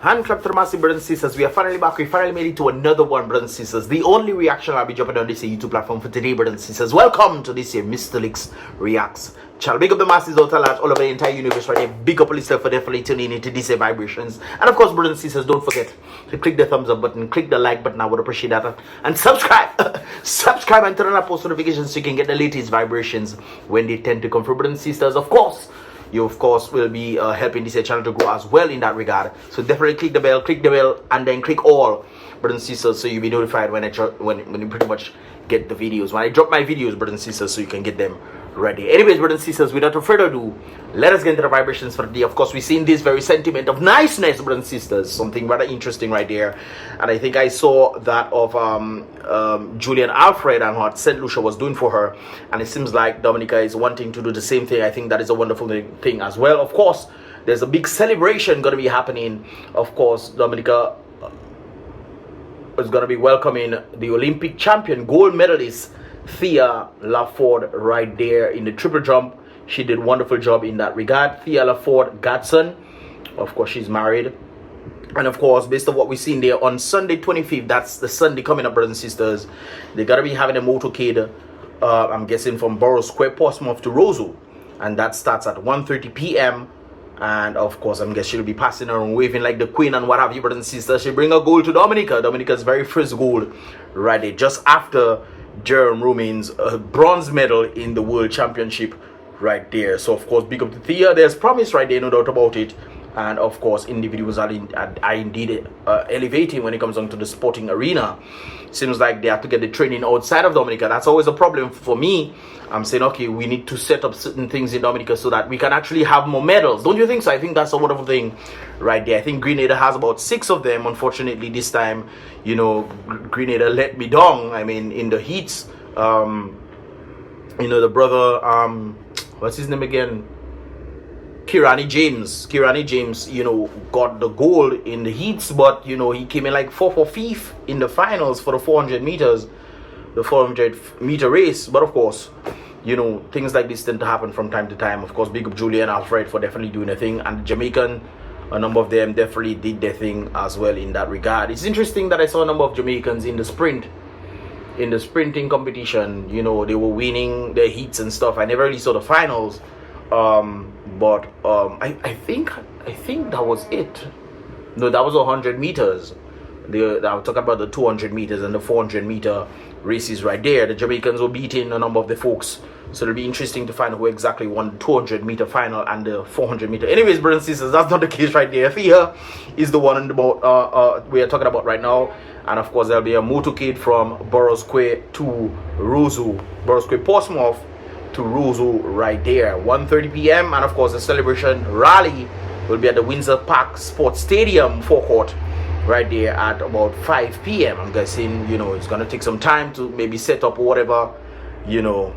Hand clap to the massive brothers and sisters. We are finally back. We finally made it to another one, brothers and sisters. The only reaction I'll be dropping on this YouTube platform for today, brothers and sisters. Welcome to this year Mystelics Reacts channel. Big up the masses all over the entire universe right there. Big up yourself for definitely tuning into these vibrations. And of course, brothers and sisters, don't forget to click the thumbs up button, click the like button. I would appreciate that. And subscribe. Subscribe and turn on our post notifications so you can get the latest vibrations when they tend to come from, brothers and sisters. Of course, you of course will be helping this channel to grow as well in that regard. So definitely click the bell, and then click all, brothers and sisters, so you'll be notified when when you pretty much get the videos, when I drop my videos, brothers and sisters, so you can get them ready. Anyways, brothers and sisters, without further ado, let us get into the vibrations for the day. Of course, we've seen this very sentiment of niceness, brothers and sisters, something rather interesting right there. And I think I saw that of Julian Alfred and what St. Lucia was doing for her, and it seems like Dominica is wanting to do the same thing. I think that is a wonderful thing as well. Of course, there's a big celebration going to be happening. Of course, Dominica is going to be welcoming the Olympic champion, gold medalist Thea Lafond right there in the triple jump. She did a wonderful job in that regard. Thea Lafond Gatson, of course, she's married. And of course, based on what we've seen there on Sunday 25th, that's the Sunday coming up, brothers and sisters, they're going to be having a motorcade, I'm guessing from Borough Square, Portsmouth to Roseau. And that starts at 1:30 p.m. And of course, I'm guessing she'll be passing around waving like the queen and what have you, brothers and sisters. She'll bring a gold to Dominica. Dominica's very first gold right there, just after Jerome Romain's bronze medal in the World Championship right there. So of course, big up to Thea. There's promise right there, no doubt about it. And of course, individuals are indeed elevating when it comes down to the sporting arena. Seems like they have to get the training outside of Dominica. That's always a problem for me. I'm saying, okay, we need to set up certain things in Dominica so that we can actually have more medals. Don't you think so? I think that's a wonderful thing right there. I think Grenada has about 6 of them. Unfortunately, this time, you know, Grenada let me down. I mean, in the heats, you know, the brother, what's his name again? Kirani James, you know, got the gold in the heats, but you know, he came in like 4th or 5th in the finals for the 400 meters, the 400-meter race. But of course, you know, things like this tend to happen from time to time. Of course, big up Julian Alfred for definitely doing a thing, and the Jamaican, a number of them definitely did their thing as well in that regard. It's interesting that I saw a number of Jamaicans in the sprinting competition. You know, they were winning their heats and stuff. I never really saw the finals. But I think that was it. No, that was 100 meters. I was talking about the 200 meters and the 400-meter races right there. The Jamaicans were beating a number of the folks, so it'll be interesting to find who exactly won the 200-meter final and the 400-meter. Anyways, brothers and sisters, that's not the case right there. Thea is the one we are talking about right now. And of course, there'll be a motorcade from Borough Square to Roseau, Borough Square, Portsmouth to Roseau right there, 1:30 p.m. And of course, the celebration rally will be at the Windsor Park Sports Stadium forecourt right there at about 5 p.m. I'm guessing, you know, it's gonna take some time to maybe set up whatever, you know,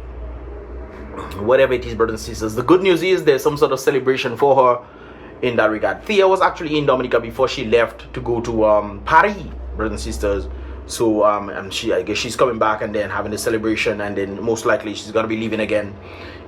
whatever it is, brothers and sisters. The good news is there's some sort of celebration for her in that regard. Thea was actually in Dominica before she left to go to Paris, brothers and sisters. So and I guess she's coming back and then having a celebration, and then most likely she's gonna be leaving again,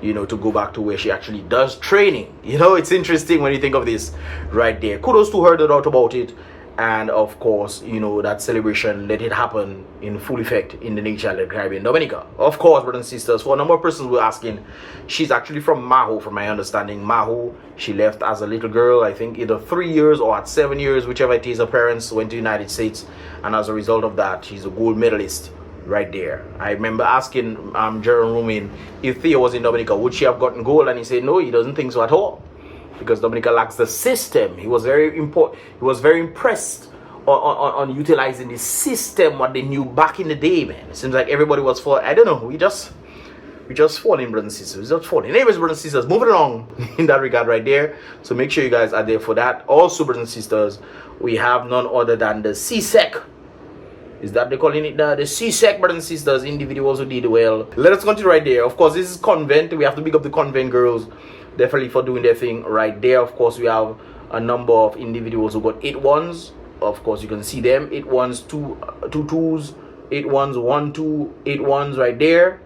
you know, to go back to where she actually does training. You know, it's interesting when you think of this right there. Kudos to her, no doubt about it. And of course, you know, that celebration, let it happen in full effect in the nature of the Caribbean, Dominica. Of course, brothers and sisters, for a number of persons were asking, she's actually from Maho, from my understanding. Maho, she left as a little girl, I think either 3 years or at 7 years, whichever it is. Her parents went to the United States, and as a result of that, she's a gold medalist right there. I remember asking Jerome Romain if Thea was in Dominica, would she have gotten gold? And he said no, he doesn't think so at all, because Dominica lacks the system. He was very impressed on utilizing the system, what they knew back in the day, man. It seems like everybody was for, I don't know, we just falling, brothers and sisters. We just falling. Anyways, brothers and sisters, moving along in that regard right there. So make sure you guys are there for that. Also, brothers and sisters, we have none other than the CSEC. Is that they calling it the CSEC, brothers and sisters, individuals who did well. Let us continue right there. Of course, this is convent. We have to big up the convent girls definitely for doing their thing right there. Of course, we have a number of individuals who got 8 1s. Of course, you can see them, 8 1s, 2 2s, 8 1s, 1 2, 8 1s right there.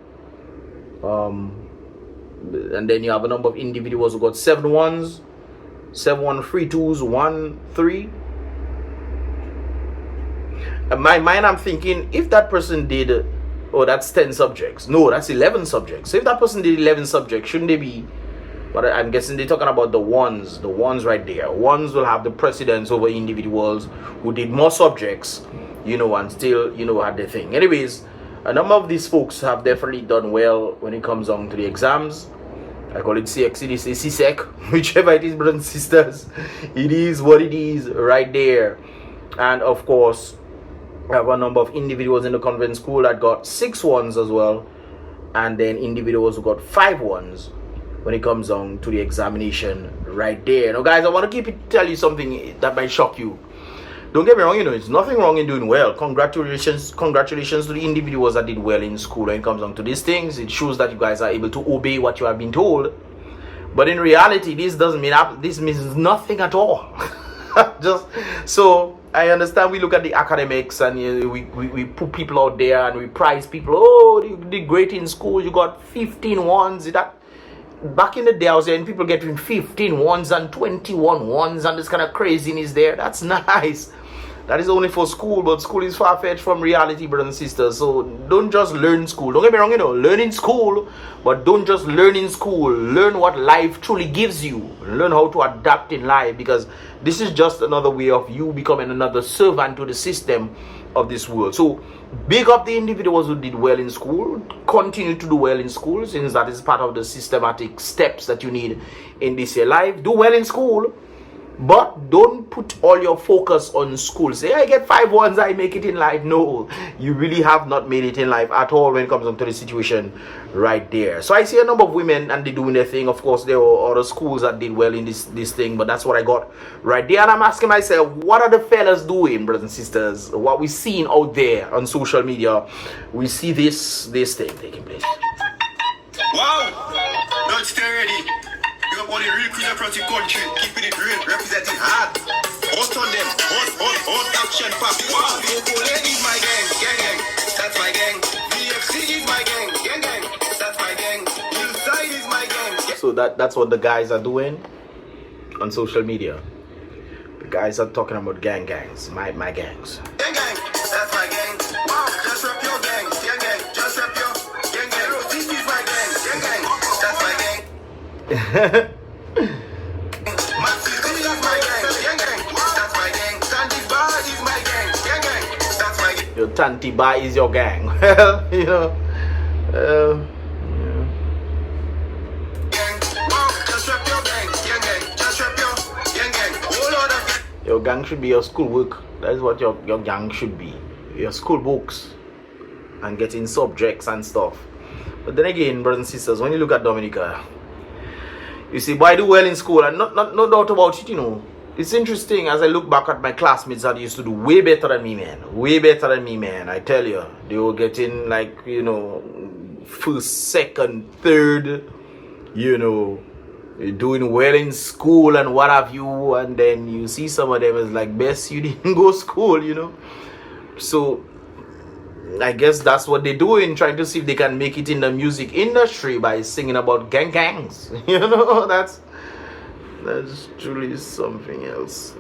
And then you have a number of individuals who got 7 1s, 7 1 3 2s, 1 3, my mind, I'm thinking, if that person did, oh, that's 10 subjects. No, that's 11 subjects. So if that person did 11 subjects, shouldn't they be? But I'm guessing they're talking about the ones right there. Ones will have the precedence over individuals who did more subjects, you know, and still, you know, had the thing. Anyways, a number of these folks have definitely done well when it comes on to the exams. I call it CXC, they say CSEC, whichever it is, brothers and sisters. It is what it is right there. And of course, I have a number of individuals in the convent school that got 6 ones as well, and then individuals who got 5 ones when it comes on to the examination right there. Now guys, I want to tell you something that might shock you. Don't get me wrong, you know, there's nothing wrong in doing well. Congratulations to the individuals that did well in school when it comes on to these things. It shows that you guys are able to obey what you have been told. But in reality, this means nothing at all. Just so I understand, we look at the academics and we put people out there and we prize people. Oh, you did great in school, you got 15 ones. That back in the day, I was hearing people getting 15 ones and 21 ones and this kind of craziness there. That's nice. That is only for school, but school is far-fetched from reality, brothers and sisters. So don't just learn school. Don't get me wrong, you know, learn in school, but don't just learn in school. Learn what life truly gives you. Learn how to adapt in life, because this is just another way of you becoming another servant to the system of this world. So big up the individuals who did well in school. Continue to do well in school, since that is part of the systematic steps that you need in this year life. Do well in school, but don't put all your focus on school. Say, I get 5 ones, I make it in life. No, you really have not made it in life at all when it comes to the situation right there. So I see a number of women and they're doing their thing. Of course, there were other schools that did well in this thing, but that's what I got right there. And I'm asking myself, what are the fellas doing, brothers and sisters? What we seeing out there on social media, we see this thing taking place. Wow, don't stay ready. You have only real cruiser across your country, keeping it real, representing hard. Hot on them, hot action pack. Wow, Opole is my gang, gang. That's my gang. BFC is my gang, gang. That's my gang. Hillside is my gang. So that's what the guys are doing on social media. The guys are talking about gangs, my gangs. Gang, that's my gang. Wow, just rep your gang, gang. Just rep your gang. This is my gang, gang. That's my gang. Your Tanti Bar is your gang. Well, you know, yeah. Your gang should be your schoolwork. That is what your gang should be. Your school books and getting subjects and stuff. But then again, brothers and sisters, when you look at Dominica, you see, boy, I do well in school, and no doubt about it, you know. It's interesting as I look back at my classmates that used to do way better than me, man. Way better than me, man. I tell you, they were getting like, you know, first, second, third, you know, doing well in school and what have you. And then you see some of them as like, best you didn't go to school, you know. So I guess that's what they're doing, trying to see if they can make it in the music industry by singing about gangs. You know, that's truly something else.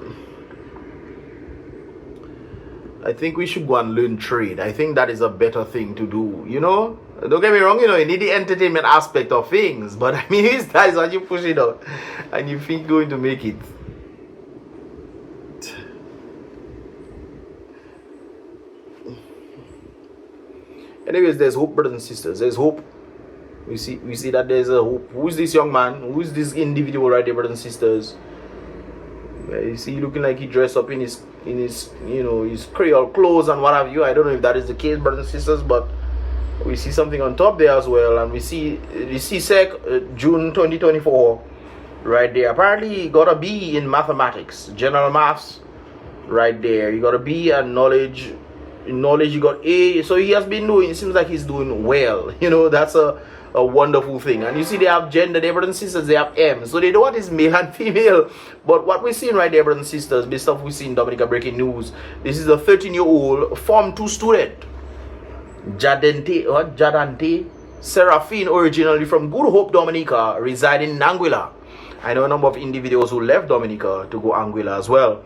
I think we should go and learn trade. I think that is a better thing to do, you know. Don't get me wrong, you know, you need the entertainment aspect of things, but I mean, if that is what you push it out and you think you're going to make it. Anyways, there's hope, brothers and sisters. There's hope. We see that there's a hope. Who is this young man? Who is this individual right there, brothers and sisters? You see, looking like he dressed up in his you know, his Creole clothes and what have you. I don't know if that is the case, brothers and sisters, but we see something on top there as well. And we see the CSEC June 2024 right there. Apparently he got a B in mathematics, general maths right there. He got a B, and knowledge you got A. So he has been doing, it seems like he's doing well, you know. That's a wonderful thing. And you see, they have gender, they brothers and sisters, they have M, so they know what is male and female. But what we're seeing right there, brothers and sisters, based off we see in Dominica breaking news, this is a 13-year-old Form 2 student, Jadante Seraphine, originally from Good Hope, Dominica, residing in Anguilla. I know a number of individuals who left Dominica to go Anguilla as well.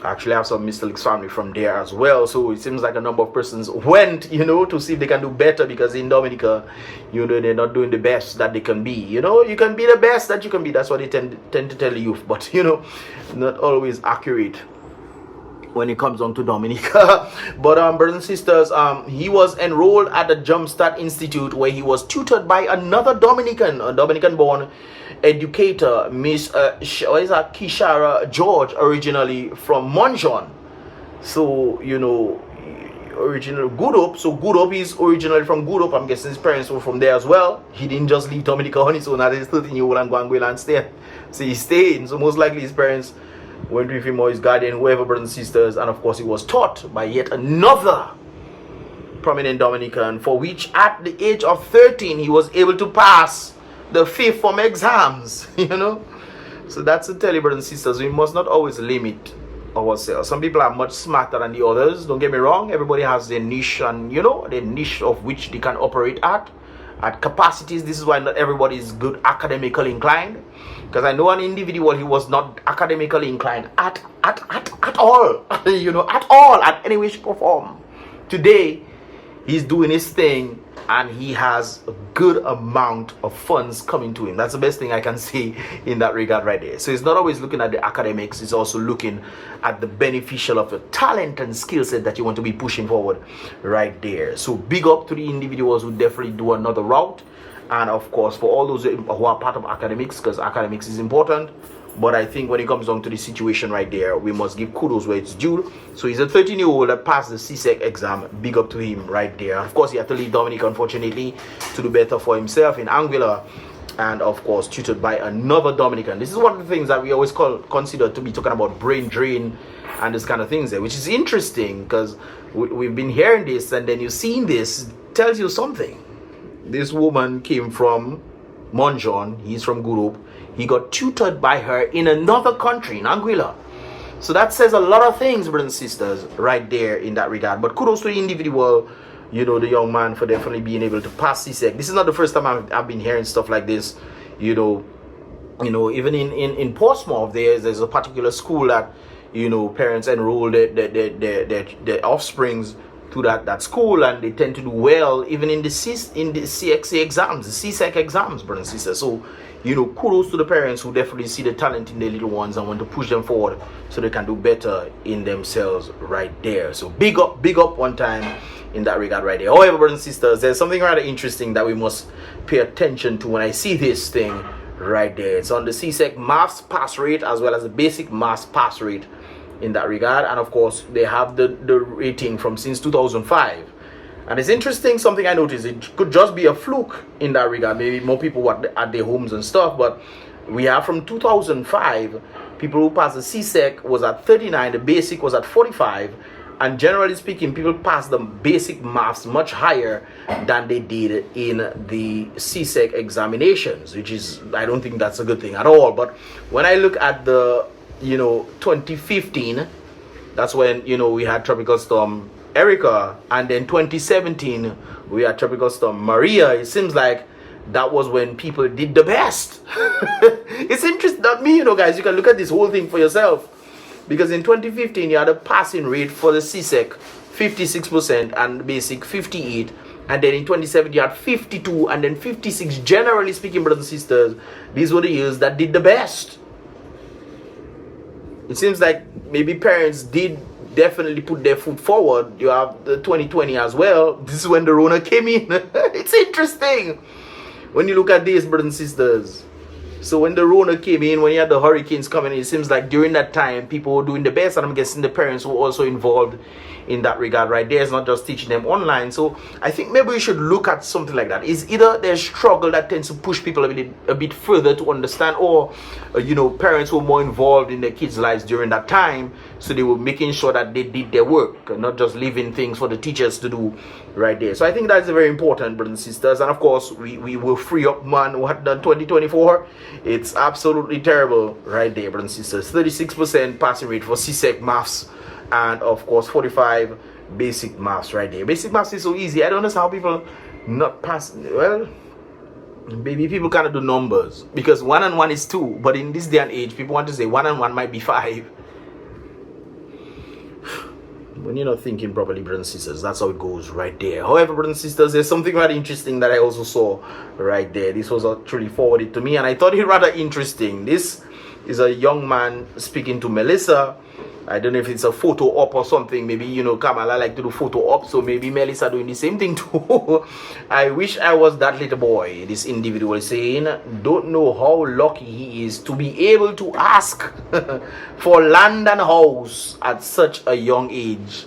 I actually have some Mystelics family from there as well, so it seems like a number of persons went, you know, to see if they can do better, because in Dominica, you know, they're not doing the best that they can be. You know, you can be the best that you can be. That's what they tend to tell the youth, but you know, not always accurate when it comes on to Dominica. But brothers and sisters, he was enrolled at the Jumpstart Institute, where he was tutored by another Dominican, a Dominican born educator, Miss Kishara George, originally from Monjon. So you know, original Good Hope. So Good Hope is originally from Good Hope. I'm guessing his parents were from there as well. He didn't just leave Dominica on his own at his 13-year-old and go and stay. So he stayed. So most likely his parents went with him or his guardian, whoever, brothers and sisters, and of course he was taught by yet another prominent Dominican, for which at the age of 13 he was able to pass the fifth form exams. You know, so that's to tell you, brothers and sisters, we must not always limit ourselves. Some people are much smarter than the others, don't get me wrong. Everybody has their niche, and you know, the niche of which they can operate at capacities. This is why not everybody is good academically inclined, because I know an individual, he was not academically inclined at all you know, at all, at any way, shape or form. Today he's doing his thing, and he has a good amount of funds coming to him. That's the best thing I can say in that regard right there. So it's not always looking at the academics, it's also looking at the beneficial of the talent and skill set that you want to be pushing forward right there. So big up to the individuals who definitely do another route, and of course for all those who are part of academics, because academics is important. But I think when it comes down to the situation right there, we must give kudos where it's due. So he's a 13-year-old that passed the CSEC exam. Big up to him right there. Of course, he had to leave Dominica, unfortunately, to do better for himself in Anguilla, and of course tutored by another Dominican. This is one of the things that we always consider to be talking about brain drain and this kind of things there, which is interesting, because we've been hearing this, and then you've seen this. It tells you something. This woman came from Monjon. He's from Good Hope. He got tutored by her in another country, in Anguilla. So that says a lot of things, brothers and sisters, right there in that regard. But kudos to the individual, you know, the young man, for definitely being able to pass CSEC. This is not the first time I've been hearing stuff like this. You know, even in Portsmouth, there's a particular school that, you know, parents enroll their offsprings to that school, and they tend to do well even in the CSEC exams, the CSEC exams, brothers and sisters. So, you know, kudos to the parents who definitely see the talent in their little ones and want to push them forward so they can do better in themselves right there. So big up one time in that regard right there. However, brothers and sisters, there's something rather interesting that we must pay attention to when I see this thing right there. It's on the CSEC maths pass rate as well as the basic maths pass rate in that regard, and of course they have the rating from since 2005. And it's interesting, something I noticed, it could just be a fluke in that regard. Maybe more people were at their homes and stuff, but we have from 2005, people who passed the CSEC was at 39, the basic was at 45, and generally speaking, people passed the basic maths much higher than they did in the CSEC examinations, which is, I don't think that's a good thing at all. But when I look at the, you know, 2015, that's when, you know, we had Tropical Storm Erica, and then 2017 we had Tropical Storm Maria. It seems like that was when people did the best. It's interesting, not me, you know, guys. You can look at this whole thing for yourself, because in 2015 you had a passing rate for the CSEC 56% and basic 58%, and then in 2017 you had 52 and then 56. Generally speaking, brothers and sisters, these were the years that did the best. It seems like maybe parents did definitely put their foot forward. You have the 2020 as well. This is when the Rona came in. It's interesting when you look at this, brothers and sisters. So when the Rona came in, when you had the hurricanes coming in, it seems like during that time people were doing the best, and I'm guessing the parents were also involved in that regard right there. It's not just teaching them online. So I think maybe we should look at something like that. Is either there's struggle that tends to push people a bit further to understand, or you know, parents were more involved in their kids' lives during that time, so they were making sure that they did their work and not just leaving things for the teachers to do right there. So I think that's very important, brothers and sisters. And of course we will free up, man. What done 2024? It's absolutely terrible right there, brothers and sisters. 36% passing rate for CSEC maths, and of course 45 basic maths right there. Basic maths is so easy. I don't understand how people not pass. Well, maybe people kind of do numbers, because 1 and 1 is 2, but in this day and age people want to say 1 and 1 might be 5. when you're not thinking properly, brothers and sisters, that's how it goes right there. However, brothers and sisters, there's something rather interesting that I also saw right there. This was actually forwarded to me, and I thought it rather interesting. This is a young man speaking to Melissa. I don't know if it's a photo op or something. Maybe, you know, Kamala like to do photo op, so maybe Melissa doing the same thing too. I wish I was that little boy, this individual is saying. Don't know how lucky he is to be able to ask for land and house at such a young age.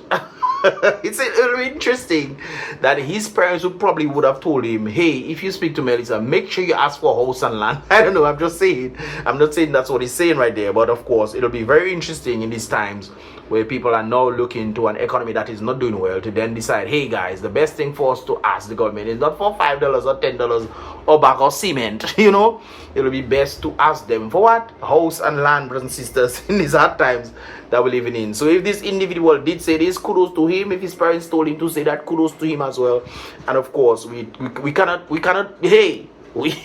It's a little interesting that his parents would have told him, hey, if you speak to Melissa, make sure you ask for house and land. I don't know, I'm just saying. I'm not saying that's what he's saying right there, but of course it'll be very interesting in these times where people are now looking to an economy that is not doing well to then decide, hey guys, the best thing for us to ask the government is not for $5 or $10 or bag of cement. You know, it'll be best to ask them for what? House and land, brothers and sisters, in these hard times that we're living in. So if this individual did say this, kudos to him. If his parents told him to say that, kudos to him as well. And of course, we cannot, hey,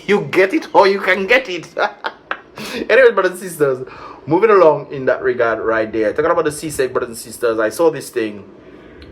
you get it or you can get it. Anyway, brothers and sisters, moving along in that regard right there. Talking about the CSEC, brothers and sisters, I saw this thing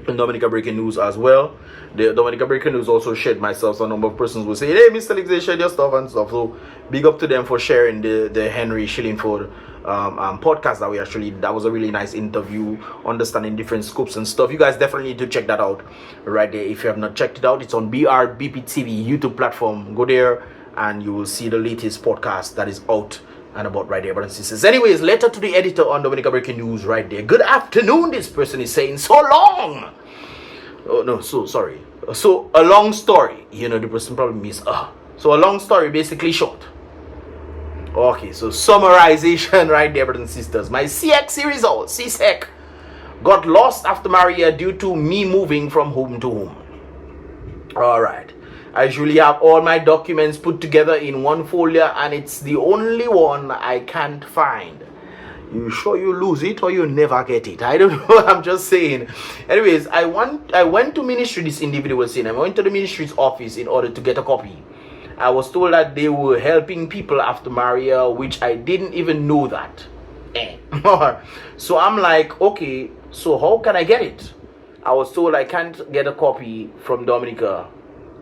in Dominica Breaking News as well. The Dominica Breaking News also shared myself. So a number of persons will say, hey, Mystelics, they shared your stuff and stuff. So big up to them for sharing the Henry Shillingford podcast that was a really nice interview, understanding different scopes and stuff. You guys definitely need to check that out right there. If you have not checked it out, it's on BrBpTV YouTube platform. Go there and you will see the latest podcast that is out and about right there, brothers and sisters. Anyways, letter to the editor on Dominica Breaking News right there. Good afternoon, this person is saying. So long. Oh no, so sorry. So a long story. You know, the person probably means so a long story basically short. Okay, so summarization right there, brothers and sisters. My CSEC results, CSEC, got lost after Maria due to me moving from home to home. Alright. I usually have all my documents put together in one folder and it's the only one I can't find. You sure you lose it or you never get it? I don't know. I'm just saying. Anyways, I went to ministry, this individual was saying. I went to the ministry's office in order to get a copy. I was told that they were helping people after Maria, which I didn't even know that. So I'm like, okay, so how can I get it? I was told I can't get a copy from Dominica.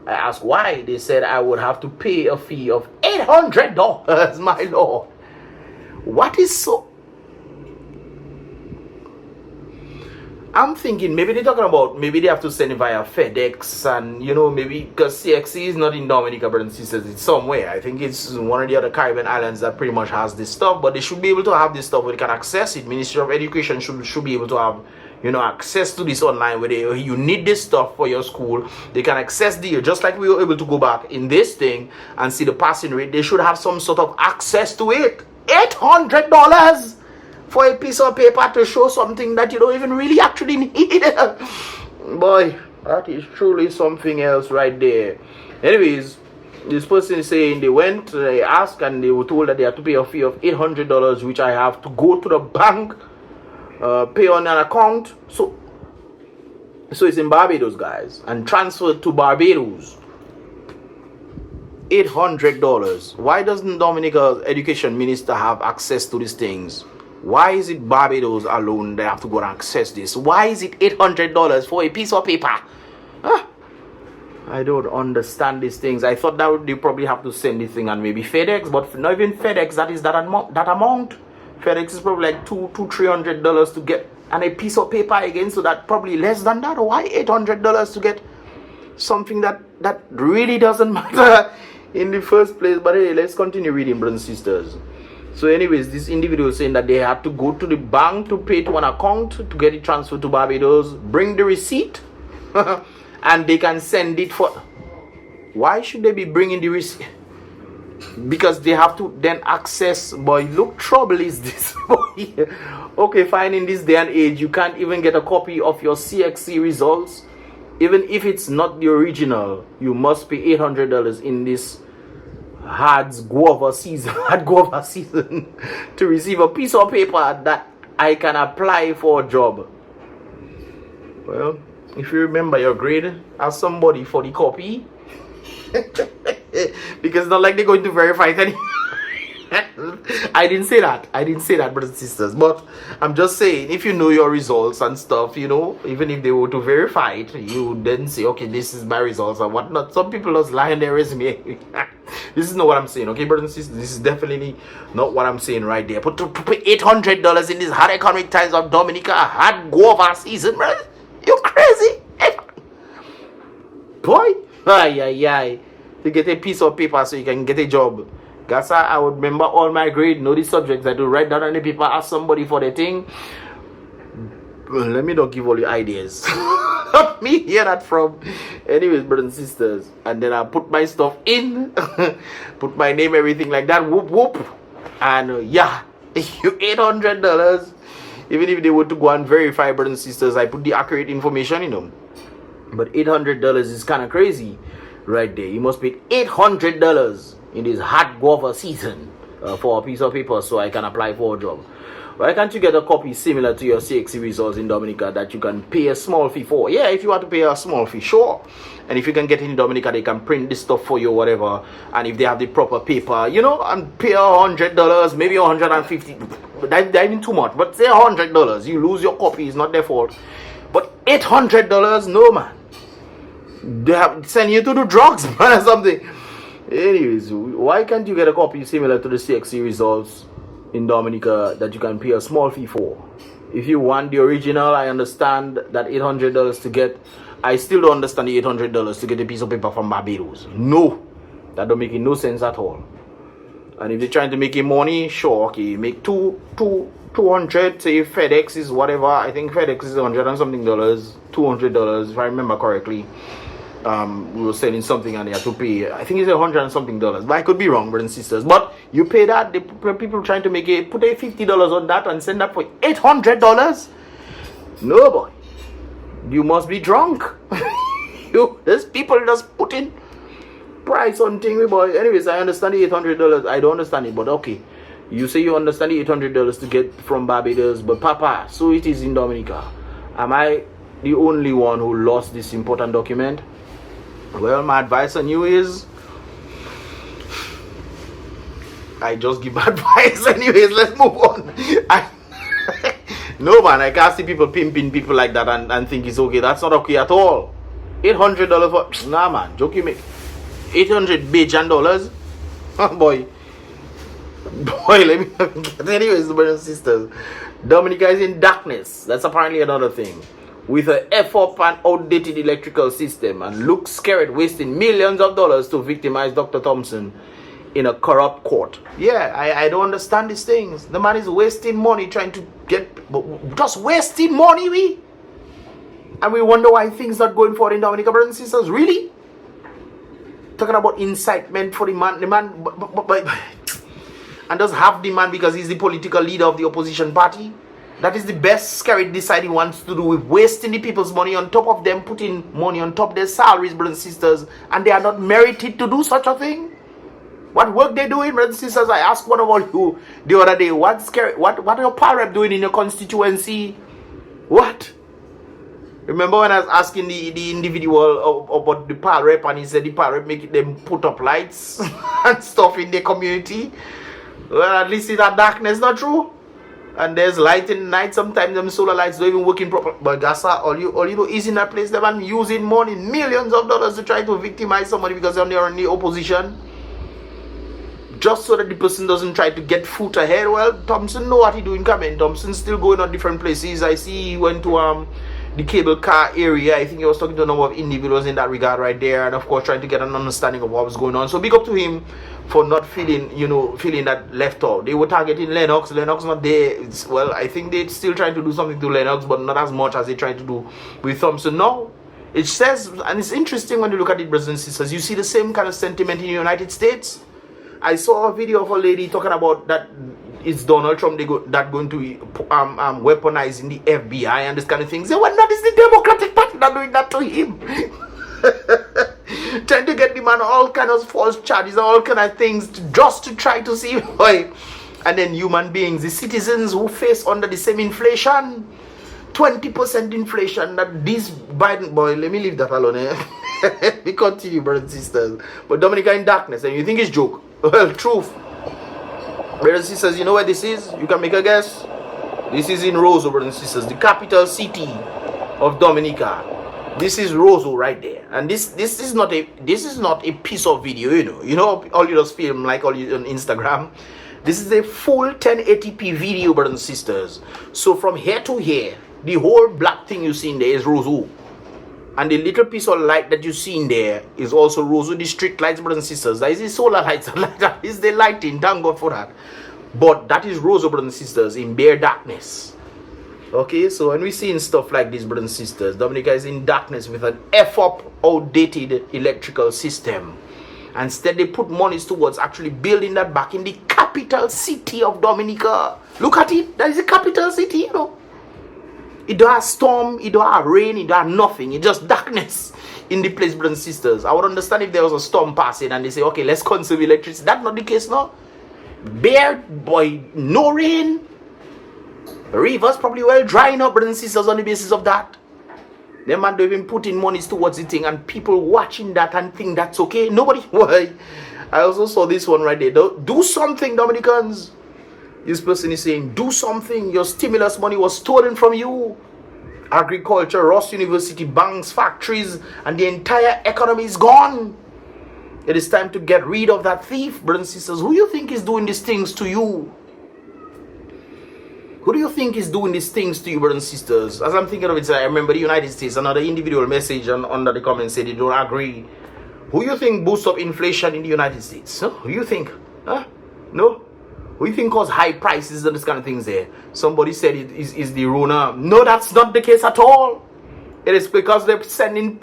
I asked why. They said I would have to pay a fee of $800, my lord. What is so... I'm thinking maybe they're talking about maybe they have to send it via FedEx, and you know, maybe because CXC is not in Dominica, brothers and sisters, it's somewhere. I think it's one of the other Caribbean islands that pretty much has this stuff, but they should be able to have this stuff where they can access it. Ministry of Education should be able to have, you know, access to this online where you need this stuff for your school. They can access the, just like we were able to go back in this thing and see the passing rate. They should have some sort of access to it. $800 for a piece of paper to show something that you don't even really actually need. Boy, that is truly something else right there. Anyways, this person is saying they asked and they were told that they have to pay a fee of $800, which I have to go to the bank, pay on an account. So it's in Barbados, guys, and transfer to Barbados. $800. Why doesn't Dominica's education minister have access to these things? Why is it Barbados alone they have to go and access this? Why is it $800 for a piece of paper? I don't understand these things. I thought that they probably have to send this thing and maybe FedEx, but not even FedEx. That is that amount. FedEx is probably like $200-300 to get, and a piece of paper again. So that probably less than that. Why $800 to get something that really doesn't matter in the first place? But hey, let's continue reading, brothers and sisters. So anyways, this individual is saying that they had to go to the bank to pay to an account to get it transferred to Barbados, bring the receipt, and they can send it for... Why should they be bringing the receipt? Because they have to then access... Boy, look, trouble is this. Okay, fine, in this day and age, you can't even get a copy of your CXC results. Even if it's not the original, you must pay $800 in this hard guava season to receive a piece of paper that I can apply for a job. Well, if you remember your grade, ask somebody for the copy. Because it's not like they're going to verify it anymore. I didn't say that. I didn't say that, brothers and sisters. But I'm just saying, if you know your results and stuff, you know, even if they were to verify it, you then say, okay, this is my results or whatnot. Some people just lie on their resume. This is not what I'm saying, okay, brothers and sisters? This is definitely not what I'm saying right there. But to put $800 in these hard economic times of Dominica, a hard guava season, brother, you crazy? Boy, ay. To get a piece of paper so you can get a job. That's how I would remember all my grade, know the subjects. I do write down on the paper, ask somebody for the thing. Well, let me not give all the ideas. Let me hear that from. Anyways, brothers and sisters. And then I put my stuff in. Put my name, everything like that. Whoop, whoop. And yeah, $800. Even if they were to go and verify, brothers and sisters, I put the accurate information in them. But $800 is kind of crazy right there. You must pay $800 in this hot guava season for a piece of paper so I can apply for a job. Why can't you get a copy similar to your CSEC results in Dominica that you can pay a small fee for? Yeah, if you want to pay a small fee, sure. And if you can get in Dominica, they can print this stuff for you, whatever. And if they have the proper paper, you know, and pay $100, maybe $150. That's even too much. But say $100, you lose your copy, it's not their fault. But $800, no, man. They have send you to do drugs, man, or something. Anyways, why can't you get a copy similar to the CSEC results in Dominica that you can pay a small fee for? If you want the original, I understand that $800 to get. I still don't understand the $800 to get a piece of paper from Barbados. No, that don't make no sense at all. And if they're trying to make money, sure, okay, make 200. Say FedEx is whatever. I think FedEx is $100 and something, $200 if I remember correctly. We were selling something and they had to pay, I think it's $100 and something, but I could be wrong, brothers and sisters. But you pay that, the people trying to make it, put a $50 on that and send that for $800. No, boy, you must be drunk. There's people just putting price on thing, boy. Anyways, I understand the $800. I don't understand it, but okay. You say you understand the $800 to get from Barbados, but Papa, so it is in Dominica. Am I the only one who lost this important document? Well, my advice on you is, I just give advice. Anyways, let's move on. No, man, I can't see people pimping people like that and think it's okay. That's not okay at all. $800 for, nah, man, joke you make. $800 Bajan dollars? Boy, let me get. Anyways, brothers and sisters, Dominica is in darkness. That's apparently another thing. With an F-up and outdated electrical system, and looks scared, wasting millions of dollars to victimize Dr. Thompson in a corrupt court. Yeah, I don't understand these things. The man is wasting money trying to get, just wasting money, and we wonder why things not going forward in Dominica, brothers and sisters. Really? Talking about incitement for the man, and does have the man because he's the political leader of the opposition party. That is the best scary decide he wants to do, with wasting the people's money, on top of them putting money on top of their salaries, brothers and sisters, and they are not merited to do such a thing. What work they doing, brothers and sisters? I asked one of all you the other day, what are your PREP doing in your constituency? What? Remember when I was asking the individual about the PREP, and he said the PREP make them put up lights and stuff in their community? Well, at least in that darkness, not true. And there's light in the night. Sometimes them solar lights don't even working properly. But that's all you do is in that place, them and using money, millions of dollars, to try to victimize somebody because they're in the opposition, just so that the person doesn't try to get foot ahead. Well, Thompson know what he doing coming. Thompson's still going on different places. I see he went to the cable car area. I think he was talking to a number of individuals in that regard right there, and of course trying to get an understanding of what was going on. So big up to him for not feeling that left out. They were targeting Lennox not there. Well, I think they're still trying to do something to Lennox, but not as much as they tried to do with Thompson. No, it says, and it's interesting when you look at it, brothers and sisters, you see the same kind of sentiment in the United States. I saw a video of a lady talking about that it's Donald Trump that going to weaponizing the FBI and this kind of things. Well, that is the Democratic Party that doing that to him. Trying to get the man all kind of false charges, all kind of things, just to try to see why. And then human beings, the citizens who face under the same inflation, 20% inflation, that this Biden, boy, let me leave that alone. We continue, brothers and sisters. But Dominica in darkness, and you think it's joke? Well, truth. Brothers and sisters, you know where this is? You can make a guess. This is in Roseau, brothers and sisters, the capital city of Dominica. This is Roseau right there. And this is not a piece of video, you know. You know, all you just film like all you on Instagram. This is a full 1080p video, brothers and sisters. So from here to here, the whole black thing you see in there is Roseau. And the little piece of light that you see in there is also Roseau, the street lights, brothers and sisters. That is the solar lights. That is the lighting. Thank God for that. But that is Roseau, brothers and sisters, in bare darkness. Okay, so when we see stuff like this, brothers and sisters, Dominica is in darkness with an F-up outdated electrical system. Instead, they put monies towards actually building that back in the capital city of Dominica. Look at it. That is the capital city, you know. It don't have storm, it don't have rain, it don't have nothing. It's just darkness in the place, brothers and sisters. I would understand if there was a storm passing and they say, okay, let's conserve electricity. That's not the case now. Bare, boy, no rain. Rivers probably well drying up, brothers and sisters, on the basis of that. Them man don't even put in monies towards the thing, and people watching that and think that's okay. Nobody. Why? I also saw this one right there. Do something, Dominicans. This person is saying, do something. Your stimulus money was stolen from you. Agriculture, Ross University, banks, factories, and the entire economy is gone. It is time to get rid of that thief, brothers and sisters. Who do you think is doing these things to you? Who do you think is doing these things to you, brothers and sisters? As I'm thinking of it, I remember the United States, another individual message under the comments said they don't agree. Who do you think boosts up inflation in the United States? Huh? Who do you think? Huh? No? Who do you think cause high prices and this kind of things there? Somebody said it is the Rona. No, that's not the case at all. It is because they're sending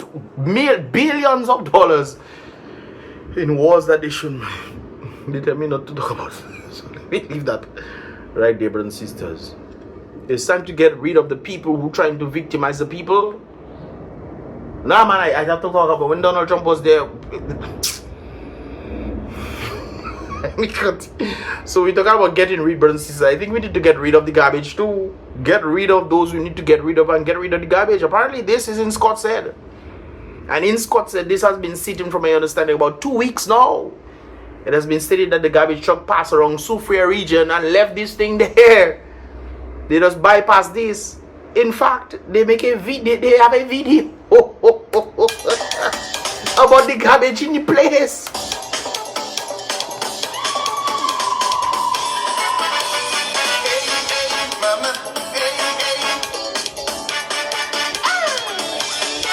billions of dollars in wars that they shouldn't. They tell me not to talk about. So let me leave that right there, brothers and sisters. It's time to get rid of the people who are trying to victimize the people. Nah, man, I have to talk about when Donald Trump was there. So we're talking about getting rid, brothers and sisters. I think we need to get rid of the garbage too. Get rid of those we need to get rid of and get rid of the garbage. Apparently this is in Scott's head. And in Scott's head, this has been sitting, from my understanding, about 2 weeks now. It has been stated that the garbage truck passed around Soufriere region and left this thing there. They just bypass this. In fact, they make a video. They have a video about the garbage in the place.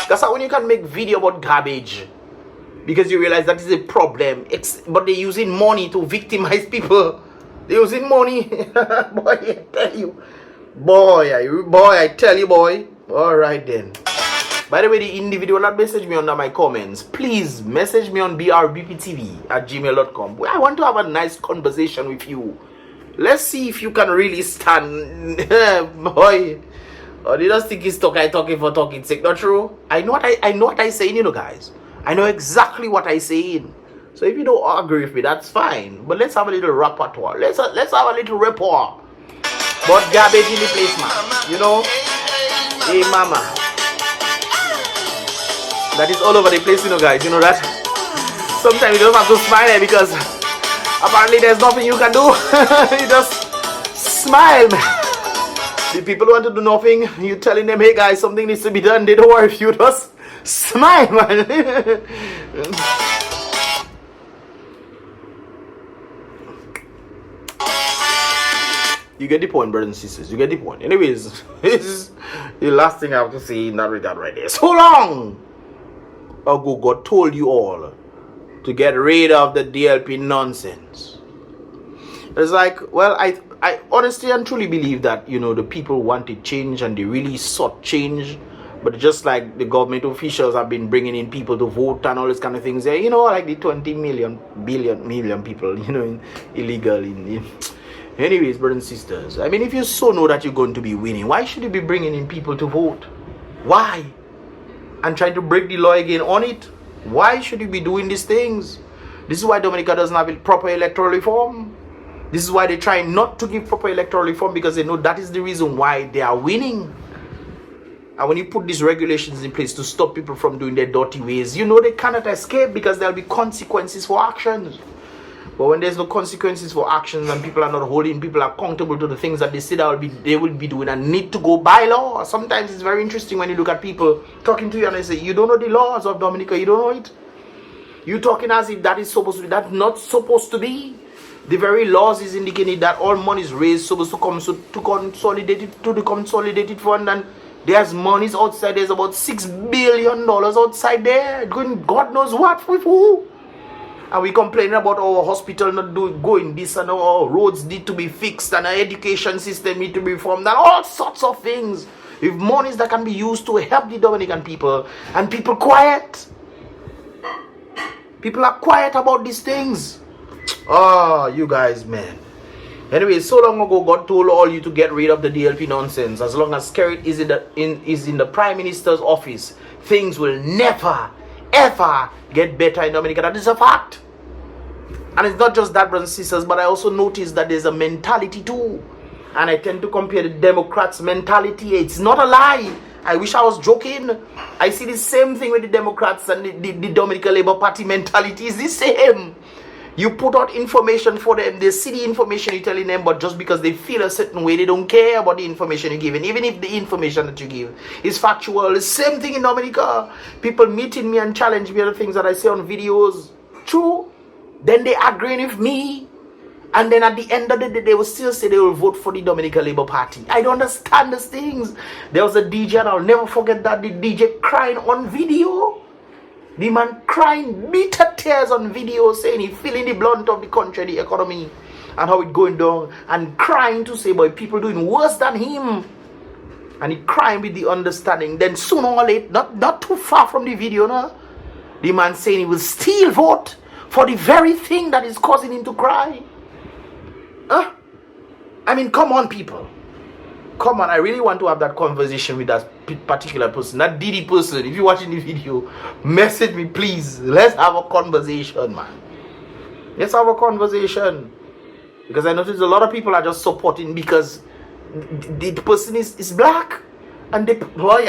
That's how when you can make video about garbage, because you realize that is a problem. But they're using money to victimize people. They're using money. Boy, I tell you. Boy, I tell you, boy. Alright then. By the way, the individual that message me under my comments, please message me on BrBpTV at gmail.com. I want to have a nice conversation with you. Let's see if you can really stand. Boy. Oh, they just think it's talking for talking's sake. Not true. I know what I saying, you know, guys. I know exactly what I saying. So if you don't agree with me, that's fine. But let's have a little repertoire. Let's have a little rapport. But garbage in the place, man. You know? Hey, mama. That is all over the place, you know, guys. You know that? Sometimes you don't have to smile because apparently there's nothing you can do. You just smile, man. The people who want to do nothing, you telling them, hey guys, something needs to be done. They don't worry if you just smile, man. You get the point, brothers and sisters. You get the point. Anyways, this is the last thing I have to say in that regard right there. So long ago, God told you all to get rid of the DLP nonsense. It's like, well, I honestly and truly believe that, you know, the people wanted change and they really sought change. But just like the government officials have been bringing in people to vote and all this kind of things there, you know, like the 20 million people, you know, illegal. Anyways, brothers and sisters, I mean, if you so know that you're going to be winning, why should you be bringing in people to vote? Why? And trying to break the law again on it? Why should you be doing these things? This is why Dominica doesn't have proper electoral reform. This is why they try not to give proper electoral reform, because they know that is the reason why they are winning. And when you put these regulations in place to stop people from doing their dirty ways, you know they cannot escape because there will be consequences for actions. But when there's no consequences for actions and people are not holding people accountable to the things that they say they will be doing and need to go by law, sometimes it's very interesting when you look at people talking to you and they say, you don't know the laws of Dominica, you don't know it. You talking as if that is supposed to be, that's not supposed to be. The very laws is indicating that all money is raised supposed to come to the consolidated fund, and there's monies outside. There's about $6 billion outside there going God knows what with who. And we complaining about our hospital not going this, and our roads need to be fixed, and our education system need to be reformed, and all sorts of things. With monies that can be used to help the Dominican people, and people quiet. People are quiet about these things. Oh, you guys, man. Anyway, so long ago, God told all you to get rid of the DLP nonsense. As long as Skerrit is in the Prime Minister's office, things will never, ever get better in Dominica. That is a fact. And it's not just that, brothers and sisters, but I also noticed that there's a mentality too. And I tend to compare the Democrats' mentality. It's not a lie. I wish I was joking. I see the same thing with the Democrats and the Dominican Labour Party mentality is the same. You put out information for them, they see the information you're telling them, but just because they feel a certain way, they don't care about the information you're giving, even if the information that you give is factual. The same thing in Dominica. People meeting me and challenge me on the things that I say on videos. True. Then they agreeing with me. And then at the end of the day, they will still say they will vote for the Dominican Labour Party. I don't understand these things. There was a DJ, and I'll never forget that, the DJ crying on video. The man crying bitter tears on video, saying he feeling the blunt of the country, the economy, and how it going down, and crying to say, boy, people doing worse than him. And he crying with the understanding. Then sooner or later, not too far from the video, no, the man saying he will still vote for the very thing that is causing him to cry. I mean, come on, people. Come on, I really want to have that conversation with that particular person, that Didi person. If you're watching the video, message me, please. Let's have a conversation, man. Let's have a conversation. Because I notice a lot of people are just supporting because the person is black. And they, boy,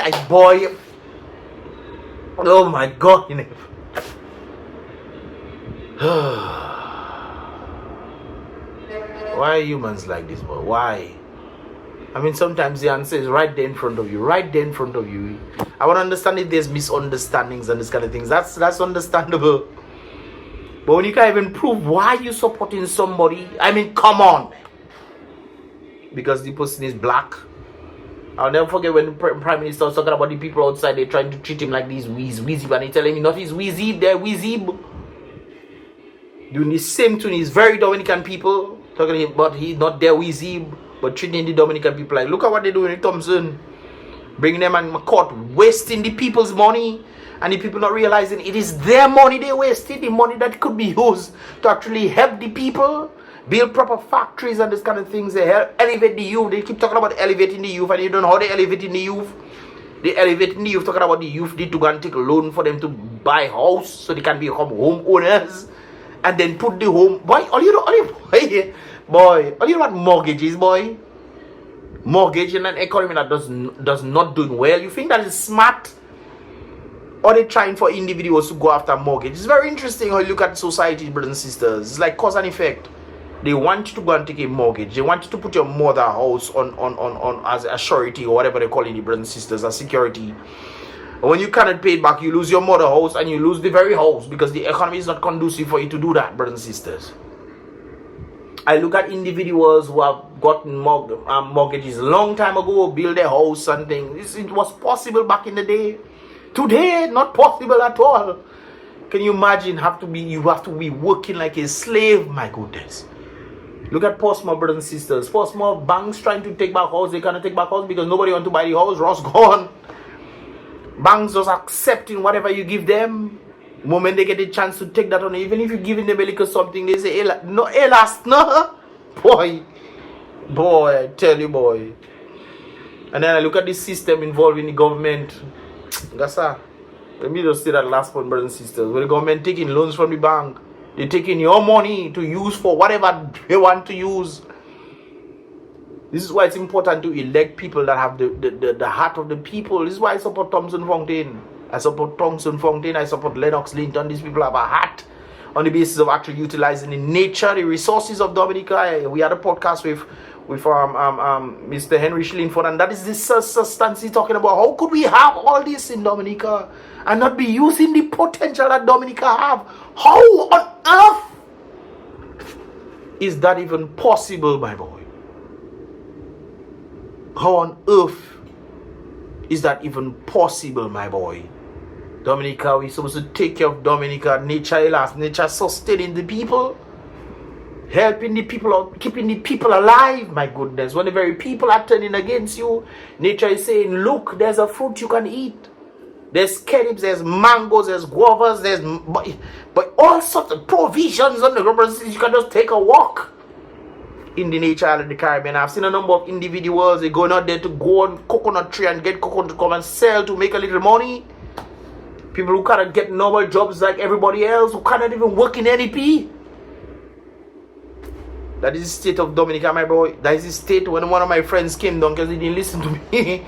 oh my God. Why are humans like this, boy? Why? I mean, sometimes the answer is right there in front of you. Right there in front of you. I want to understand if there's misunderstandings and this kind of things. That's understandable. But when you can't even prove why you're supporting somebody, I mean, come on. Because the person is black. I'll never forget when the Prime Minister was talking about the people outside. They're trying to treat him like these Weezy. And he's telling me not his Weezy, they're Weezy. Doing the same to these very Dominican people. Talking about he's not their Weezy, but treating the Dominican people like, look at what they're doing in Thompson. Bringing them in court, wasting the people's money. And the people not realizing it is their money they wasted. The money that could be used to actually help the people. Build proper factories and this kind of things. They help elevate the youth. They keep talking about elevating the youth. And you don't know how they elevating the youth. They elevating the youth, talking about the youth need to go and take a loan for them to buy a house so they can become homeowners. And then put the home. Boy, all you know what mortgage is, boy? Mortgage in an economy that does not doing well. You think that is smart? Or they trying for individuals to go after mortgage? It's very interesting how you look at society, brothers and sisters. It's like cause and effect. They want you to go and take a mortgage. They want you to put your mother house on as a surety or whatever they call it, brothers and sisters, as security. And when you cannot pay it back, you lose your mother house and you lose the very house because the economy is not conducive for you to do that, brothers and sisters. I look at individuals who have gotten mortgages a long time ago, build their house and things. It was possible back in the day. Today, not possible at all. Can you imagine? You have to be working like a slave? My goodness. Look at Portsmouth, brothers and sisters. Portsmouth banks trying to take back house. They cannot take back house because nobody want to buy the house. Ross gone. Banks just accepting whatever you give them. The moment they get a chance to take that on, even if you're giving them a little something, they say, no, elas, no. Boy, I tell you, boy. And then I look at this system involving the government. Gasa, let me just say that last point, brothers and sisters. When the government taking loans from the bank, they're taking your money to use for whatever they want to use. This is why it's important to elect people that have the heart of the people. This is why I support Thompson Fontaine. I support Thompson Fontaine. I support Lennox Linton. These people have a heart on the basis of actually utilizing the nature, the resources of Dominica. We had a podcast with Mr. Henry Schlinford, and that is the substance he's talking about. How could we have all this in Dominica and not be using the potential that Dominica have? How on earth is that even possible, my boy? How on earth is that even possible, my boy? Dominica, we're supposed to take care of Dominica. Nature sustaining the people, helping the people out, keeping the people alive. My goodness, when the very people are turning against you, nature is saying, look, there's a fruit you can eat. There's carrots, there's mangoes, there's guavas, there's but all sorts of provisions on the ground. You can just take a walk in the nature of the Caribbean. I've seen a number of individuals, they're going out there to go on coconut tree and get coconut to come and sell to make a little money. People who cannot get normal jobs like everybody else, who cannot even work in NEP. That is the state of Dominica, my boy. That is the state. When one of my friends came down because he didn't listen to me,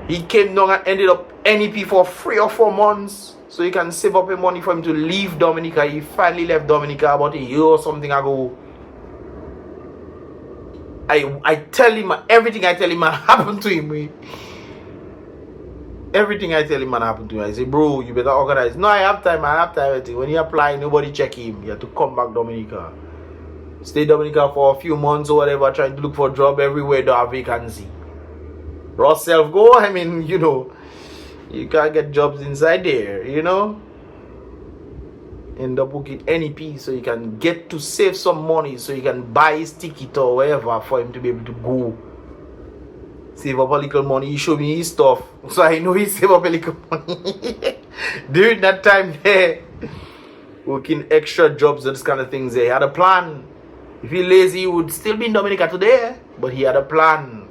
he came down and ended up NEP for 3 or 4 months so he can save up money for him to leave Dominica. He finally left Dominica about a year or something ago. I tell him everything I tell him happened to him. Everything I tell him happened to him. I say, bro, you better organize. No, I have time. When you apply, nobody check him. You have to come back Dominica. Stay Dominica for a few months or whatever, trying to look for a job everywhere, don't have vacancy. Ross self go, I mean, you know, you can't get jobs inside there, you know. End up booking NEP so you can get to save some money so you can buy his ticket or whatever for him to be able to go. Save up a little money. He showed me his stuff, so I know he saved up a little money. During that time there, working extra jobs and this kind of things, he had a plan. If he lazy, he would still be in Dominica today, but he had a plan.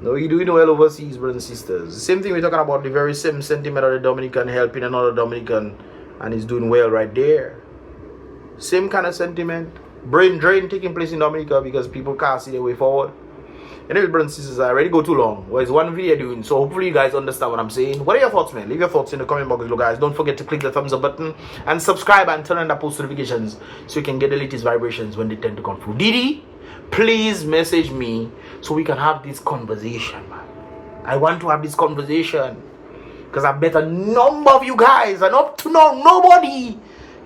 No, he doing well overseas, brothers and sisters. The same thing we're talking about, the very same sentiment of the Dominican helping another Dominican, and he's doing well right there. Same kind of sentiment. Brain drain taking place in Dominica because people can't see their way forward. Anyway, brothers and sisters, I already go too long. Well, it's one video doing, so hopefully you guys understand what I'm saying. What are your thoughts, man? Leave your thoughts in the comment box below, guys. Don't forget to click the thumbs up button and subscribe and turn on the post notifications so you can get the latest vibrations when they tend to come through. Didi, please message me so we can have this conversation, man. I want to have this conversation because I bet a number of you guys, and up to now, nobody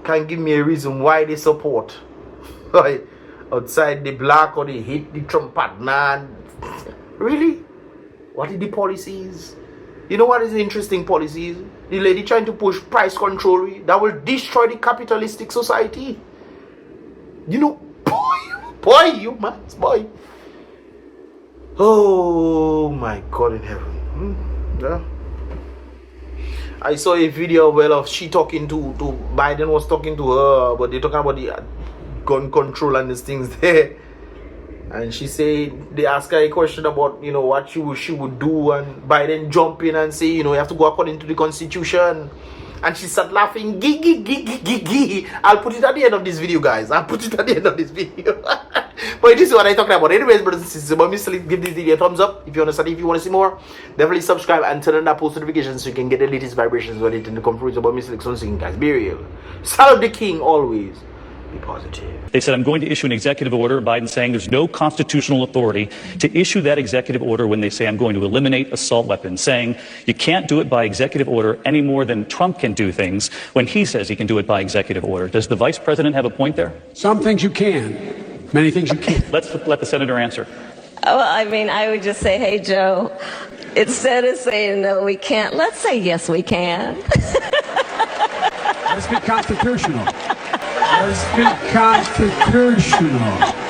can give me a reason why they support outside the black or they hate the Trump partner. Really? What are the policies? You know what is the interesting policies? The lady trying to push price control that will destroy the capitalistic society. You know, boy, you man, boy. Oh my God in heaven. Yeah. I saw a video of she talking to Biden was talking to her, but they're talking about the gun control and these things there. And she said, they asked her a question about, you know, what she would do, and Biden jump in and say, you know, you have to go according to the Constitution. And she started laughing, gee. I'll put it at the end of this video, guys. I'll put it at the end of this video. But this is what I'm talking about. Anyways, brothers and sisters, but Mystelics, give this video a thumbs up. If you understand, if you want to see more, definitely subscribe and turn on that post notifications so you can get the latest vibrations when they tend to come through. It's about Mystelics once again, guys. Be real. Salute the king always. Be positive. They said, I'm going to issue an executive order. Biden saying there's no constitutional authority to issue that executive order when they say I'm going to eliminate assault weapons, saying you can't do it by executive order any more than Trump can do things when he says he can do it by executive order. Does the vice president have a point there? Some things you can, many things you can't. Let's let the senator answer. Well, I mean, I would just say, hey, Joe, instead of saying no, we can't, let's say yes, we can. Let's be constitutional. Let's be constitutional.